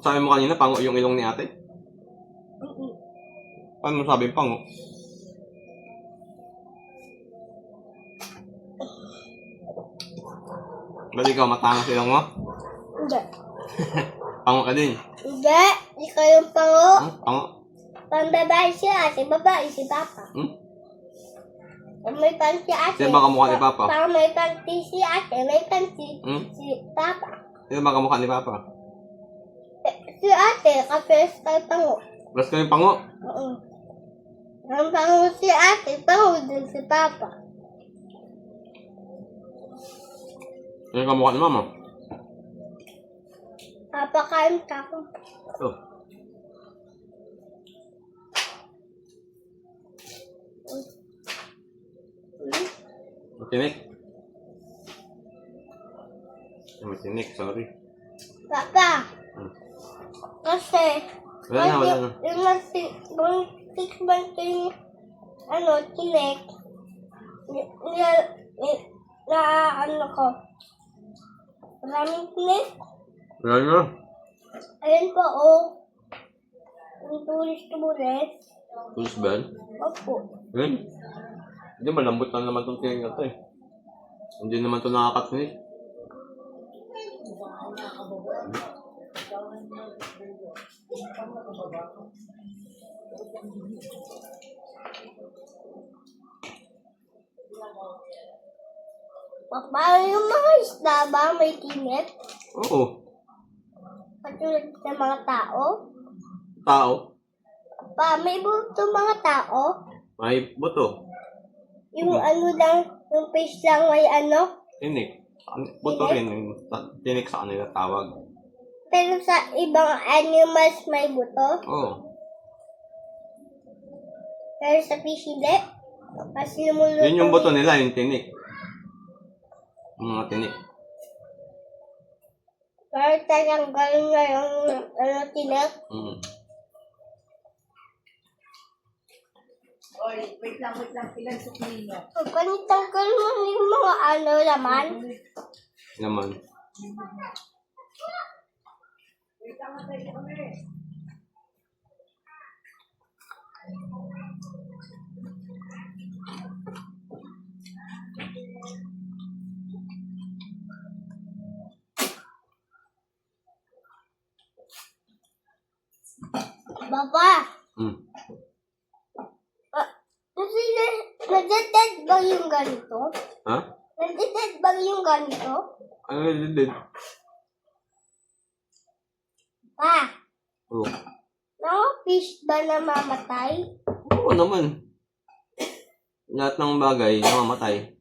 Sabi mo kanina, pango yung ilong ni ate? Paano mo sabi pango? Ba't ikaw matangos ilong mo? Hindi. Pango ka din? Hindi. Ikaw yung pango. Pango? Pambabae si ate, babae si papa. May panty ate. Sino ba kamukha ni Papa? Pang may panty si ate, may panty si papa. Sino ba kamukha ni Papa? Si ate, kapes kay pango. Plus ko yung pango? Oo. Ang pango si ate, pango din si papa. Sino kamukha ni Mama? Papa kain tako. Oh. Matinik. Matinik, sorry. Papa. Kasi, Wala na. yung tikman ko yung, tinik, ko, maraming tinik. Wala na. Ayun po, yung tulis. Tulis ba yan? Opo. Yun. Hindi, malambot na naman itong tingin na ito eh. Hindi naman ito nakakatinig. Papa, yung mga isda ba may tinik? Oo. Katulad ng mga tao? Tao. Pa, may buto mga tao? May buto. Yung yung fish lang may Tinik. Buto rin. Tinik sa kanila tawag. Pero sa ibang animals may buto? Oo. Pero sa fish hindi? Kasi lumuluto. Yun yung buto nila, yung tinik. Yung mga tinik. Pero tatanggal na yung tinik? Oy, wait lang, ilan sukli nyo? Tanggal mo yung mga laman? Naman. Wait lang, tayo kami. Papa! Kasi nag-dead ba yung ganito? Ha? Nag-dead ba yung ganito? Ano yun din? Pa! Oo. Fish ba namamatay? Oo naman. Lahat ng bagay namamatay.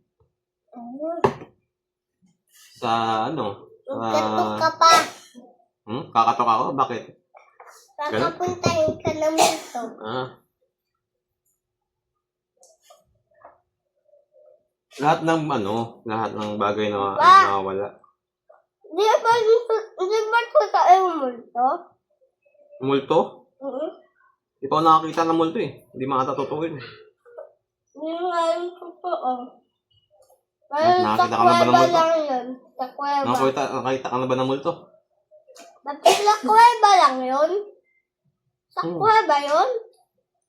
Sa Magkatok ka pa. Kakatok ako? Bakit? Kakapuntahin ka ng multo. Lahat ng bagay na nawawala. Di ba ito tayo multo? Multo? Ikaw nakakita ng multo eh. Hindi makatatutuin. Hindi nga yung totoo. Nakakita ka na ba ng multo? Lang yun. Sa kuweba. Nakakita ka na ba ng multo? Sa kuweba lang yun? Sa kuweba yun?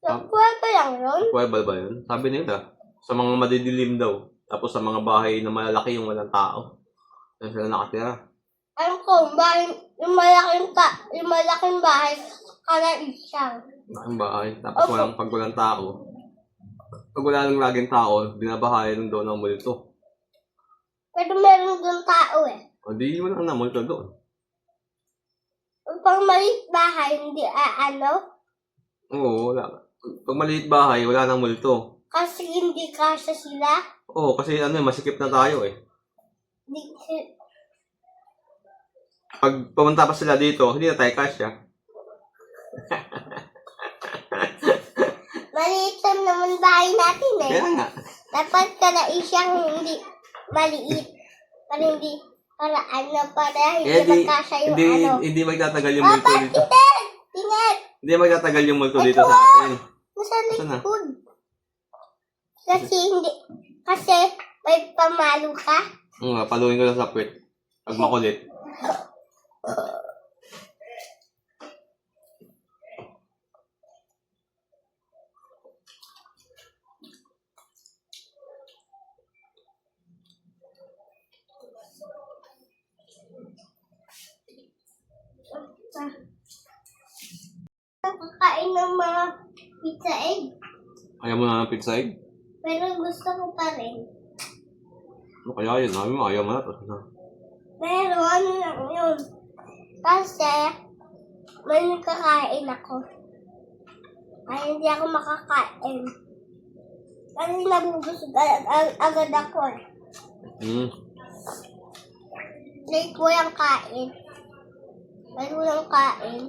Sa kuweba lang yun? Kuweba ba yun? Sabi nila. Sa mga madidilim daw. Tapos sa mga bahay na malalaki yung walang tao. Saan sila nakatira? Alam ko, yung malaking bahay, kalaisang. Malaking bahay. Tapos pag walang tao. Pag wala nang laging tao, binabahayan doon ng multo. Pero meron doon tao eh. O di wala na multo doon. Pag maliit bahay, hindi Oo, wala. Pag maliit bahay, wala nang multo. Kasi hindi kasya sila. Oo, kasi masikip na tayo eh. Pag pumunta pa sila dito, hindi na tayo kasya. Maliit lang naman bahay natin eh. Kaya nga. Dapat kalaisang hindi maliit. Para hindi magkasya yung Hindi magtatagal yung multo dito. Tingnan! Hindi magtatagal yung multo dito sa atin. Nasa likod. Kasi may pamalo ka. Paluin ko lang sa puwet. Pag makulit. Kakain ng mga pizza egg. Ayaw mo na ng pizza egg? Pero gusto ko pa rin. Ano kaya yun? Sabi mo, ayaw mo na. Tapos na. Pero ano lang yun. Kasi may kakain ako. Ay, hindi ako makakain. Kasi nabubusog agad ako eh. Late ko yung kain. Late ko yung kain.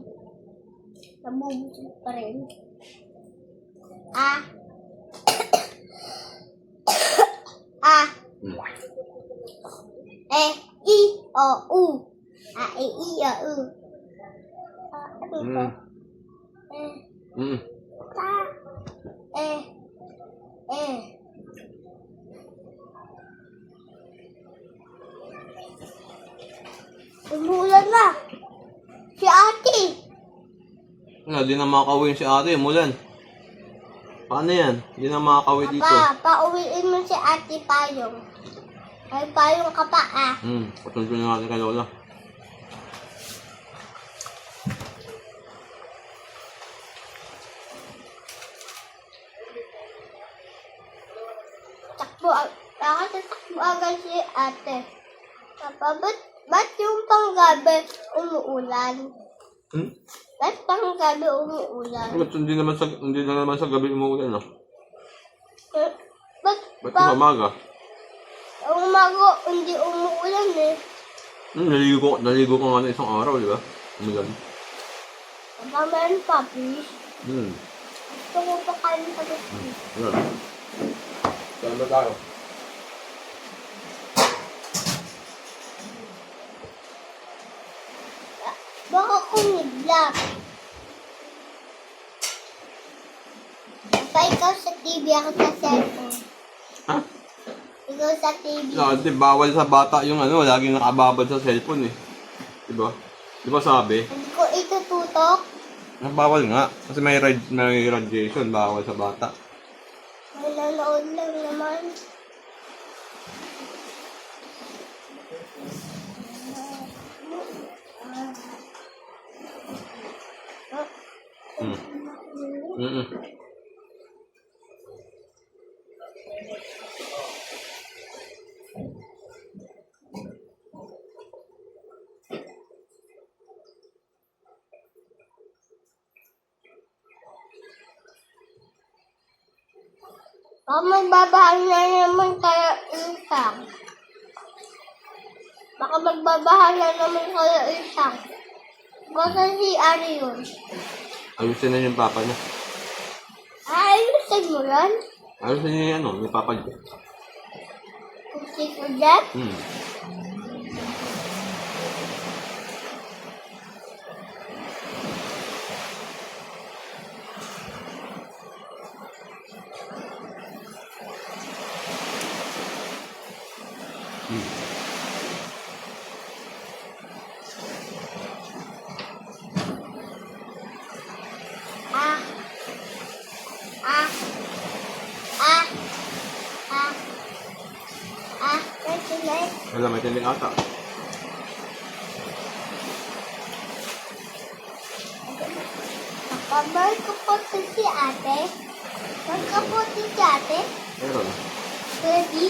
Nabubusog pa rin. Ah. Ah. I, O, U. I, O, U. Ano ito? Ta. Umulan na. Si ate. Wala, di na makakawin si ate. Umulan. Paano yan? Di na makakawin dito. Papa, pauwiin mo si ate Payong. Ay, Payong ka pa ah. Patunod na natin kay Lola. Bakit tatakbo agad si ate? Papa, ba't yung panggabi umuulan? Ba't panggabi umuulan? Ba't hindi na naman sa gabi umuulan, no? Ba't Ba't sa umaga? umaga hindi umuulan eh? Naligo ko nga na isang araw, di ba? Umulan. Papa, meron pa, please. Gusto ko pa kain sa gusto. Yan. Saan ba tayo? Baka kumidlap. Papa, ikaw sa TV, ako sa cellphone. Ha? Ikaw sa TV. Dati bawal sa bata yung laging nakababad sa cellphone eh. Di ba? Di ba sabi? Hindi ko itututok. Bawal nga. Kasi may radiation, bawal sa bata. May nanood lang naman. Baka magbabahan na naman kaya isang. Baka magbabahan na naman kaya isang. Baka si Ari yun. Ayusin na yung papa niya. Ayusin mo yan? Ayusin niya yung papa niya. Kung si Kudet? Wala, may tinig ata. Magkapote si ate? Magkapote si ate? Meron. Ready?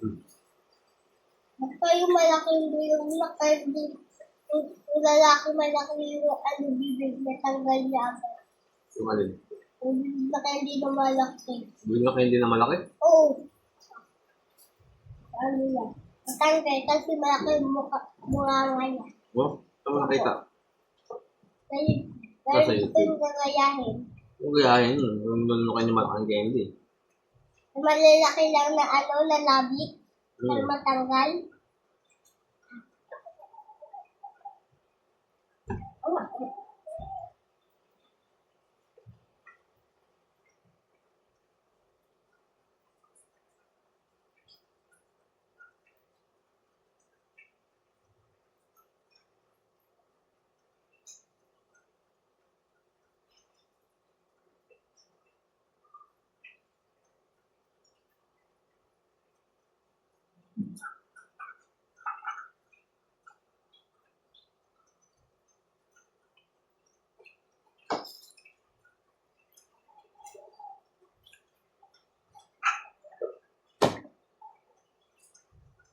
Basta yung malaking bilog na kahit di, yung lalaki malaki yung ano bibig na tanggal niya agad. Yung alin. Yung bibig na kaya hindi na malaki. Bigla kayo hindi na malaki. Oo. Ano yan? Matanggal kasi malaki yung mukha niya. Oh, saan mo nakita? Kaya, Nasa kaya gusto YouTube. yung gagayahin. Yung gayahin, yung doon kayo malaking candy. Yung malalaki lang na ano, na labi. Para Hmm. matanggal.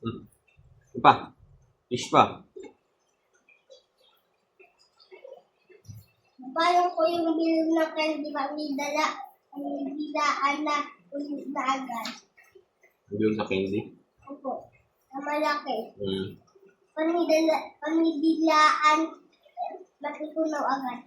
Hmm. Yung pa. Fish pa. Parang ko yung bilog na candy ba nidala. Ang nilaan na ulit na agad. Yung sa candy. Opo. Na malaki. Hmm. Panidilaan, matutunaw agad.